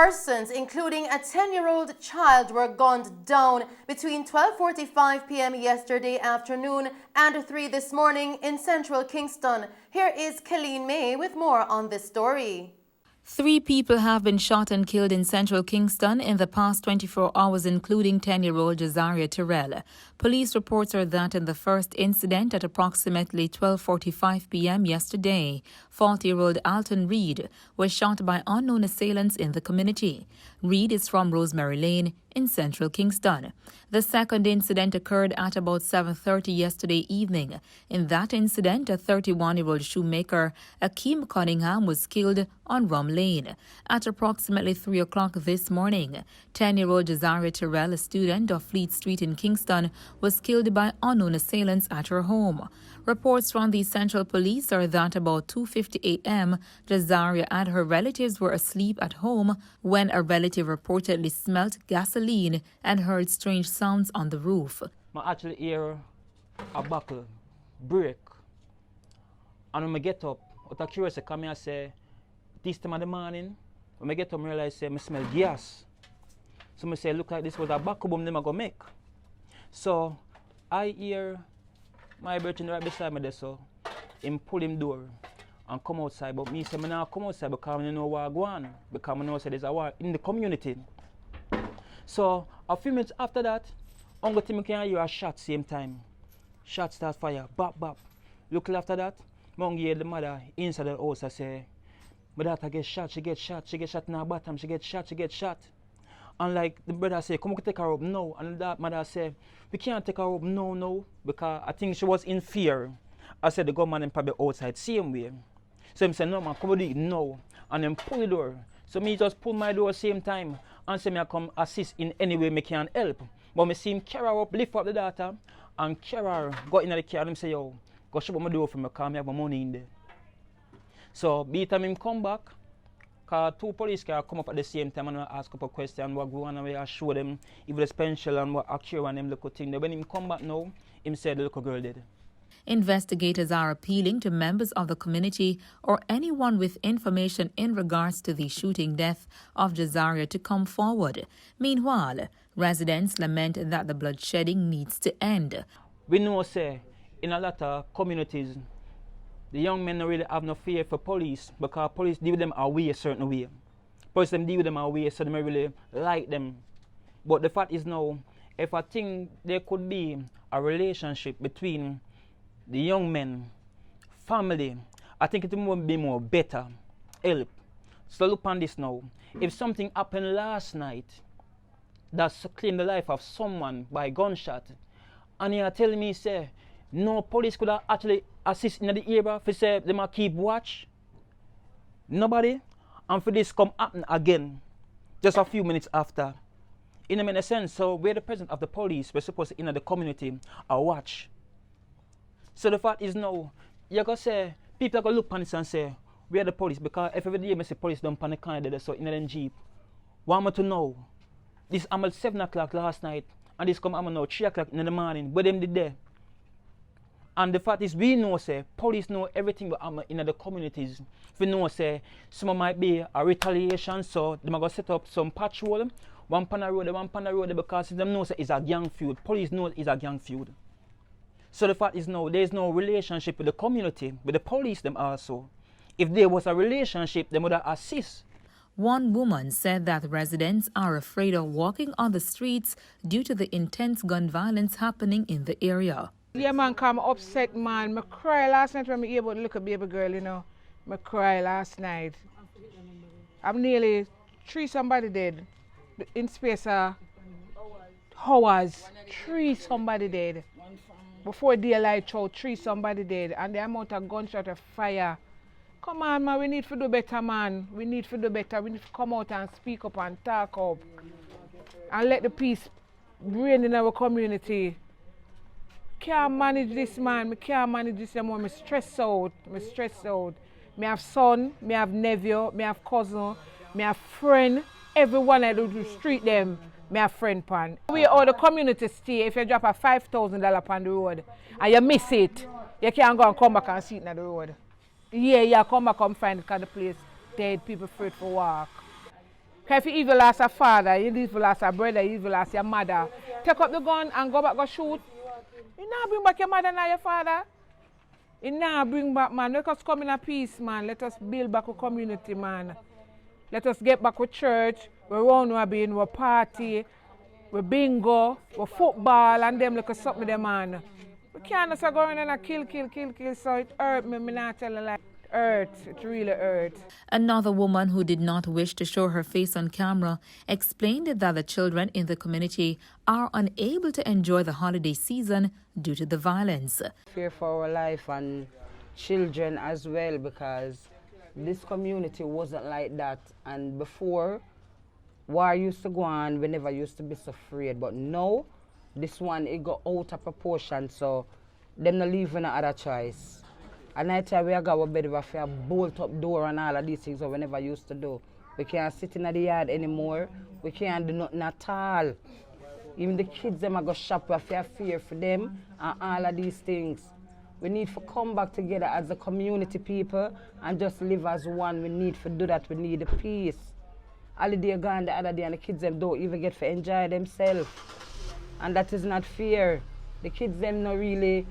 persons, including a 10-year-old child, were gunned down between 12:45 p.m. yesterday afternoon and 3 this morning in central Kingston. Here is Colleen May with more on this story. 3 people have been shot and killed in central Kingston in the past 24 hours, including 10-year-old Jazaria Terrell. Police reports are that in the first incident at approximately 12:45 p.m. yesterday, 40-year-old Alton Reed was shot by unknown assailants in the community. Reed is from Rosemary Lane in central Kingston. The second incident occurred at about 7:30 yesterday evening. In that incident, a 31-year-old shoemaker, Akeem Cunningham, was killed on Rum Lane. At approximately 3 o'clock this morning, 10-year-old Jazaria Terrell, a student of Fleet Street in Kingston, was killed by unknown assailants at her home. Reports from the Central Police are that about 2:50 a.m., Jazaria and her relatives were asleep at home when a relative reportedly smelt gasoline and heard strange sounds on the roof. I actually hear a buckle break, and when I get up, out of curiosity, come here and say, this time of the morning, when I get up, I realize I smell gas. So I say, look like this was a buckle bomb them I go make. So I hear my brother right beside me there, so him pull him door and come outside. But me say, I not come outside because I know where I go on, because I know there's a war in the community. So a few minutes after that, Uncle Timmy can hear a shot same time. Shot start fire, bap bap. Look after that, I hear the mother inside the house. I say, my daughter get shot, she get shot in her bottom, she get shot. And like the brother say, come on, take her up now. And that mother say, we can't take her up no, because I think she was in fear. I said the government probably outside same way. So him say, no man, come on, do it now. And then pull the door. So me just pull my door same time and say me I come assist in any way me can help. But me see him carry her up, lift up the daughter, and carry her, go in the car and him say, yo, go shut up my door for me because I have my money in there. So by the time him come back, because 2 police cars come up at the same time and I ask up a question, what go on and I show them if the pencil and what occur and them little thing. When him come back now, him said the little girl dead. Investigators are appealing to members of the community or anyone with information in regards to the shooting death of Jazaria to come forward. Meanwhile, residents lament that the bloodshedding needs to end. We know, say, in a lot of communities, the young men don't really have no fear for police because police deal with them a certain way. Police them deal with them a way so they don't really like them. But the fact is now, if I think there could be a relationship between the young men, family, I think it would be more better, help. So look on this now. If something happened last night that's claimed the life of someone by gunshot, and you are telling me, say, no police could have actually assist in the area for say they might keep watch. Nobody. And for this come happen again, just a few minutes after. In a sense, so we're the president of the police, we're supposed to in the community or watch. So the fact is now, you can say, people are going to look on this and say, we are the police, because if every day I say police don't panic kind of so in the jeep. Want me to know, this happened 7 o'clock last night, and this come happen now 3 o'clock in the morning, where them did there. And the fact is, we know, say, police know everything about in the communities. We know, say, some might be a retaliation, so they might go set up some patrol, one pan the road, because they know, say, it's a gang feud. Police know it's a gang feud. So the fact is, no, there's no relationship with the community, with the police them also. If there was a relationship, they would assist. One woman said that residents are afraid of walking on the streets due to the intense gun violence happening in the area. Yeah, man, come upset, man. I cry last night when I able to look at baby girl, you know. I cry last night. I'm nearly 3 somebody dead. In space of hours, 3 somebody dead. Before daylight show, 3 somebody dead. And the amount of gunshot of fire. Come on, man, we need to do better, man. We need to do better. We need to come out and speak up and talk up. And let the peace reign in our community. Can't manage this, man. I can't manage this anymore. I'm stressed out. I have son, I have nephew, I have cousin, I have friend. Everyone I do to street them, I have friend pan. We all the community stay. If you drop a $5,000 on the road and you miss it, you can't go and come back and see it on the road. Yeah, come back and find it because the place dead, people afraid for walk. Because if you even lost a father, you even lost a brother, you even lost your mother, take up the gun and go back go shoot. You not bring back your mother and your father. You not bring back, man. Let us come in a peace, man. Let us build back a community, man. Let us get back with church. We run, we being, we party, we bingo, we football, and them look something them, man. We can't just go in and kill, so it hurt me. Me not tell you like it really hurt. Another woman who did not wish to show her face on camera explained that the children in the community are unable to enjoy the holiday season due to the violence. Fear for our life and children as well, because this community wasn't like that. And before, war used to go on, we never used to be so afraid. But now, this one, it got out of proportion, so them not leaving no other choice. And I tell you, we got a bed of a bolt up door and all of these things that we never used to do. We can't sit in the yard anymore. We can't do nothing at all. Even the kids, them are go shop, we have fear for them and all of these things. We need to come back together as a community people and just live as one. We need to do that. We need the peace. Holiday gone the other day and the kids them don't even get to enjoy themselves. And that is not fair. The kids them not really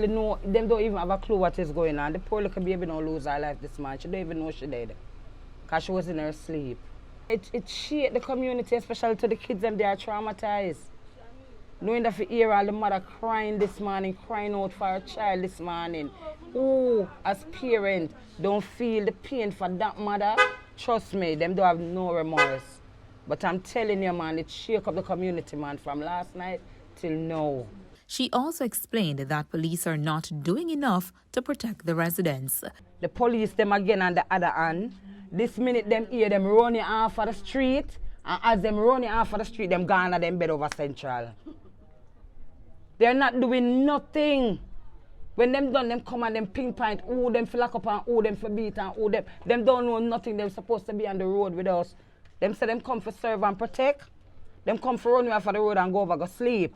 know, them don't even have a clue what is going on. The poor little baby don't lose her life this month. She don't even know she did. Because she was in her sleep. It shaped the community, especially to the kids them, they are traumatized. Knowing that you hear all the mother crying this morning, crying out for her child this morning. Who, as parents, don't feel the pain for that mother? Trust me, them don't have no remorse. But I'm telling you, man, it shook up the community, man, from last night till now. She also explained that police are not doing enough to protect the residents. The police, them again on the other hand, this minute them hear them running off of the street, and as them running off of the street, them gone to them bed over Central. They're not doing nothing. When them done, them come and them pinpoint who them for lock up and who them for beat and who them don't know nothing. They're supposed to be on the road with us. Them say them come for serve and protect. Them come for run off of the road and go over go sleep.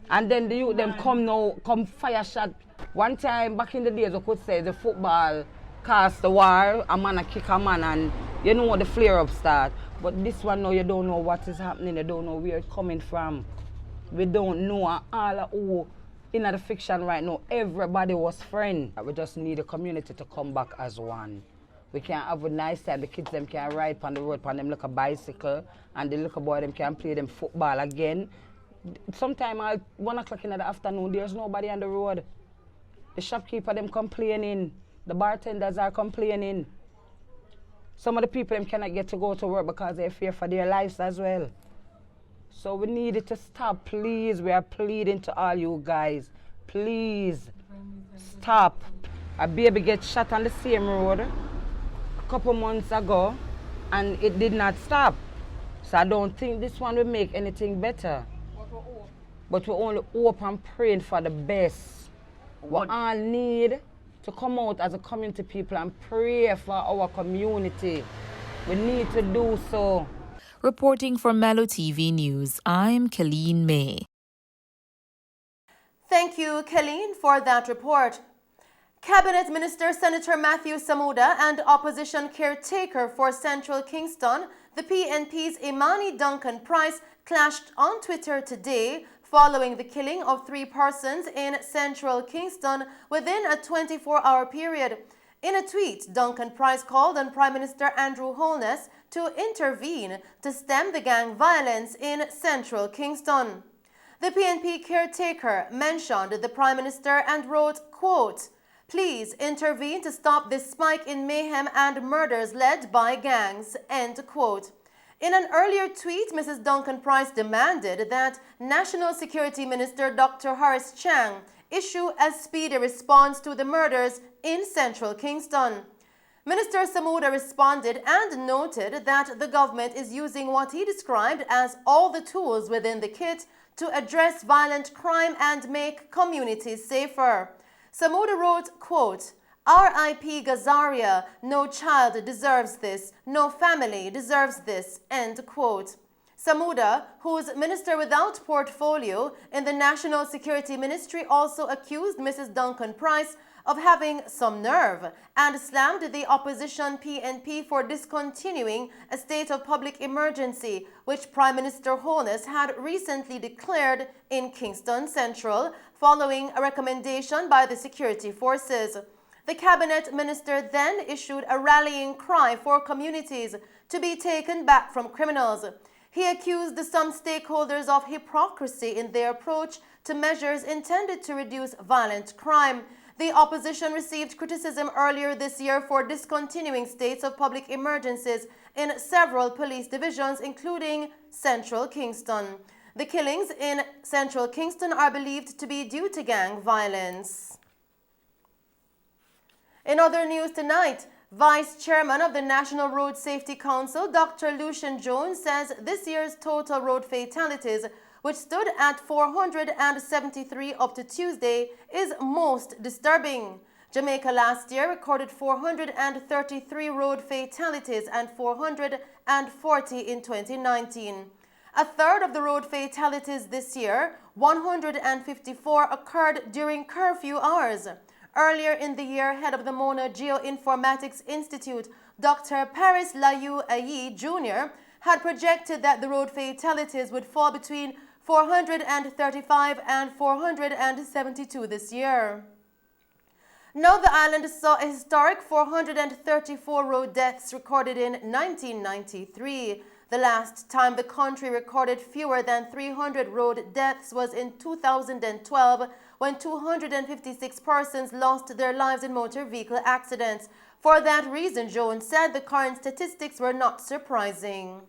And then the youth them come fire shot. One time back in the days, we could say the football cast the war, a man a kick a man, and you know the flare up start. But this one now, you don't know what is happening, you don't know where it's coming from. We don't know, and all of who in the fiction right now, everybody was friend. We just need the community to come back as one. We can have a nice time, the kids them can ride on the road, on them like a bicycle, and the little boy them can play them football again. Sometime at 1 o'clock in the afternoon, there's nobody on the road. The shopkeeper them complaining, the bartenders are complaining. Some of the people them cannot get to go to work because they fear for their lives as well. So we need it to stop, please. We are pleading to all you guys. Please, stop. A baby gets shot on the same road a couple months ago and it did not stop. So I don't think this one will make anything better. But we only hope and praying for the best. We all need to come out as a community people and pray for our community. We need to do so. Reporting for Mello TV News, I'm Colleen May. Thank you, Colleen, for that report. Cabinet Minister Senator Matthew Samuda and opposition caretaker for Central Kingston, the PNP's Imani Duncan Price, clashed on Twitter today following the killing of 3 persons in Central Kingston within a 24-hour period. In a tweet, Duncan Price called on Prime Minister Andrew Holness to intervene to stem the gang violence in Central Kingston. The PNP caretaker mentioned the Prime Minister and wrote, quote, "Please intervene to stop this spike in mayhem and murders led by gangs," end quote. In an earlier tweet, Mrs. Duncan Price demanded that National Security Minister Dr. Horace Chang issue a speedy response to the murders in Central Kingston. Minister Samuda responded and noted that the government is using what he described as all the tools within the kit to address violent crime and make communities safer. Samuda wrote, quote, "R.I.P. Gazaria, no child deserves this, no family deserves this," end quote. Samuda, who's minister without portfolio in the National Security Ministry, also accused Mrs. Duncan Price of having some nerve and slammed the opposition PNP for discontinuing a state of public emergency, which Prime Minister Holness had recently declared in Kingston Central following a recommendation by the security forces. The cabinet minister then issued a rallying cry for communities to be taken back from criminals. He accused some stakeholders of hypocrisy in their approach to measures intended to reduce violent crime. The opposition received criticism earlier this year for discontinuing states of public emergencies in several police divisions, including Central Kingston. The killings in Central Kingston are believed to be due to gang violence. In other news tonight, Vice Chairman of the National Road Safety Council, Dr. Lucian Jones, says this year's total road fatalities, which stood at 473 up to Tuesday, is most disturbing. Jamaica last year recorded 433 road fatalities and 440 in 2019. A third of the road fatalities this year, 154, occurred during curfew hours. Earlier in the year, head of the Mona Geoinformatics Institute, Dr. Paris Layou Ayi Jr., had projected that the road fatalities would fall between 435 and 472 this year. Now the island saw a historic 434 road deaths recorded in 1993. The last time the country recorded fewer than 300 road deaths was in 2012, when 256 persons lost their lives in motor vehicle accidents. For that reason, Jones said the current statistics were not surprising.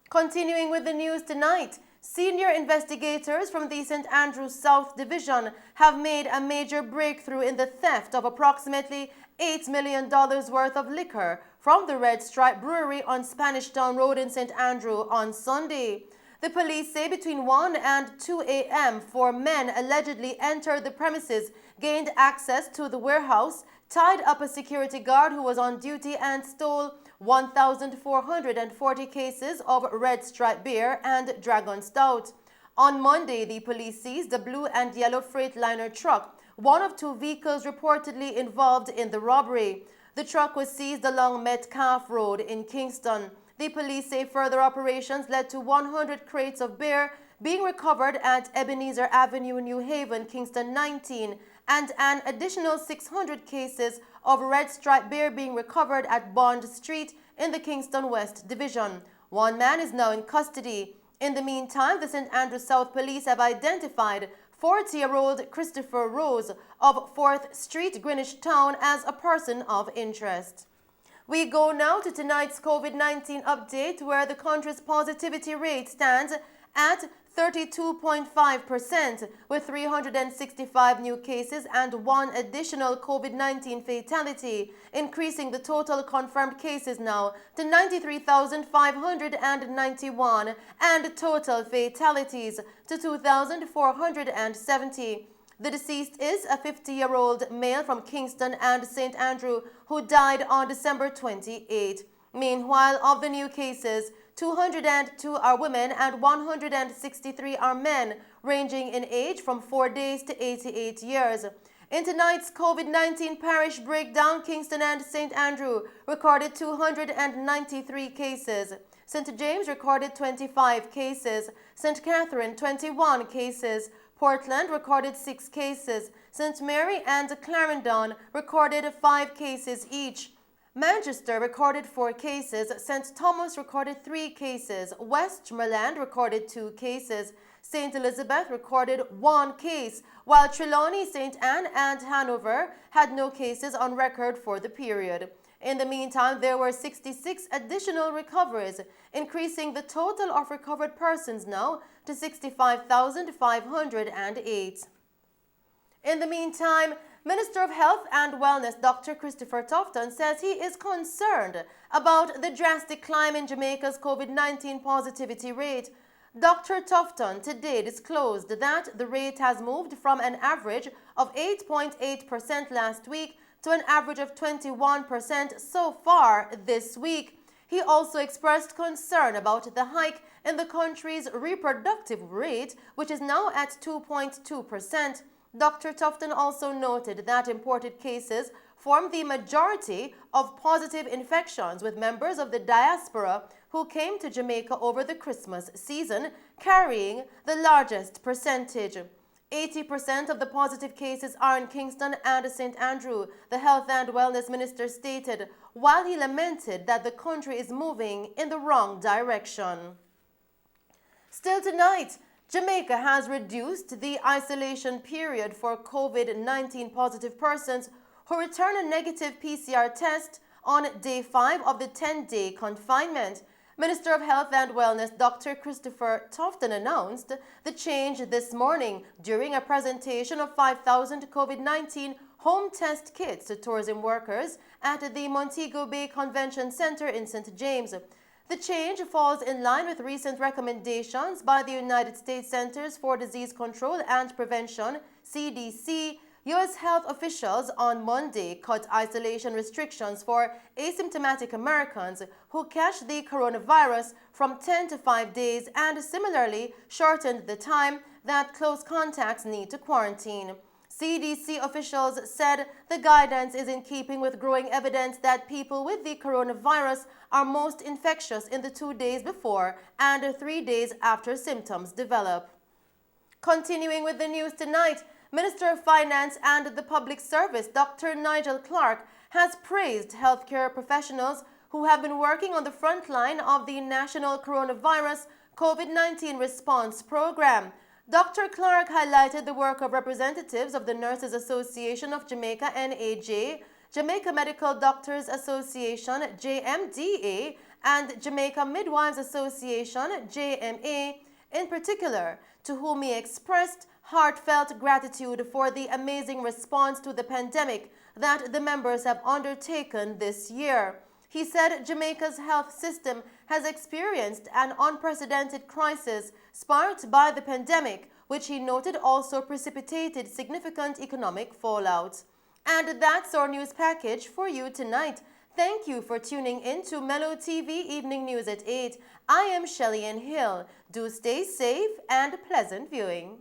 Continuing with the news tonight, senior investigators from the St. Andrews South Division have made a major breakthrough in the theft of approximately $8 million worth of liquor from the Red Stripe Brewery on Spanish Town Road in St. Andrew on Sunday. The police say between 1 and 2 a.m., 4 men allegedly entered the premises, gained access to the warehouse, tied up a security guard who was on duty, and stole 1,440 cases of Red Stripe beer and Dragon Stout. On Monday, the police seized a blue and yellow Freightliner truck, one of 2 vehicles reportedly involved in the robbery. The truck was seized along Metcalf Road in Kingston. The police say further operations led to 100 crates of beer being recovered at Ebenezer Avenue, New Haven, Kingston 19, and an additional 600 cases of Red Stripe beer being recovered at Bond Street in the Kingston West Division. 1 man is now in custody. In the meantime, the St. Andrews South Police have identified 40-year-old Christopher Rose of 4th Street, Greenwich Town, as a person of interest. We go now to tonight's COVID-19 update, where the country's positivity rate stands at 32.5%, with 365 new cases and 1 additional COVID-19 fatality, increasing the total confirmed cases now to 93,591 and total fatalities to 2,470. The deceased is a 50-year-old male from Kingston and St. Andrew who died on December 28. Meanwhile, of the new cases, 202 are women and 163 are men, ranging in age from 4 days to 88 years. In tonight's COVID-19 parish breakdown, Kingston and St. Andrew recorded 293 cases. St. James recorded 25 cases. St. Catherine, 21 cases. Portland recorded 6 cases. St. Mary and Clarendon recorded 5 cases each. Manchester recorded 4 cases. St. Thomas recorded 3 cases. Westmoreland recorded 2 cases. St. Elizabeth recorded 1 case, while Trelawney, St. Anne, and Hanover had no cases on record for the period. In the meantime, there were 66 additional recoveries, increasing the total of recovered persons now to 65,508. In the meantime, Minister of Health and Wellness Dr. Christopher Tofton says he is concerned about the drastic climb in Jamaica's COVID-19 positivity rate. Dr. Tofton today disclosed that the rate has moved from an average of 8.8% last week to an average of 21% so far this week. He also expressed concern about the hike in the country's reproductive rate, which is now at 2.2%. Dr. Tufton also noted that imported cases form the majority of positive infections, with members of the diaspora who came to Jamaica over the Christmas season carrying the largest percentage. 80% of the positive cases are in Kingston and St. Andrew, the Health and Wellness Minister stated, while he lamented that the country is moving in the wrong direction. Still tonight, Jamaica has reduced the isolation period for COVID-19 positive persons who return a negative PCR test on day 5 of the 10-day confinement. Minister of Health and Wellness Dr. Christopher Tufton announced the change this morning during a presentation of 5,000 COVID-19 home test kits to tourism workers at the Montego Bay Convention Center in St. James. The change falls in line with recent recommendations by the United States Centers for Disease Control and Prevention, CDC. U.S. health officials on Monday cut isolation restrictions for asymptomatic Americans who catch the coronavirus from 10 to 5 days and similarly shortened the time that close contacts need to quarantine. CDC officials said the guidance is in keeping with growing evidence that people with the coronavirus are most infectious in the 2 days before and 3 days after symptoms develop. Continuing with the news tonight, Minister of Finance and the Public Service, Dr. Nigel Clark, has praised healthcare professionals who have been working on the front line of the national coronavirus COVID-19 response program. Dr. Clark highlighted the work of representatives of the Nurses Association of Jamaica, NAJ, Jamaica Medical Doctors Association, JMDA, and Jamaica Midwives Association, JMA, in particular, to whom he expressed heartfelt gratitude for the amazing response to the pandemic that the members have undertaken this year. He said Jamaica's health system has experienced an unprecedented crisis sparked by the pandemic, which he noted also precipitated significant economic fallout. And that's our news package for you tonight. Thank you for tuning in to Mello TV Evening News at 8. I am Shelley Hill. Do stay safe and pleasant viewing.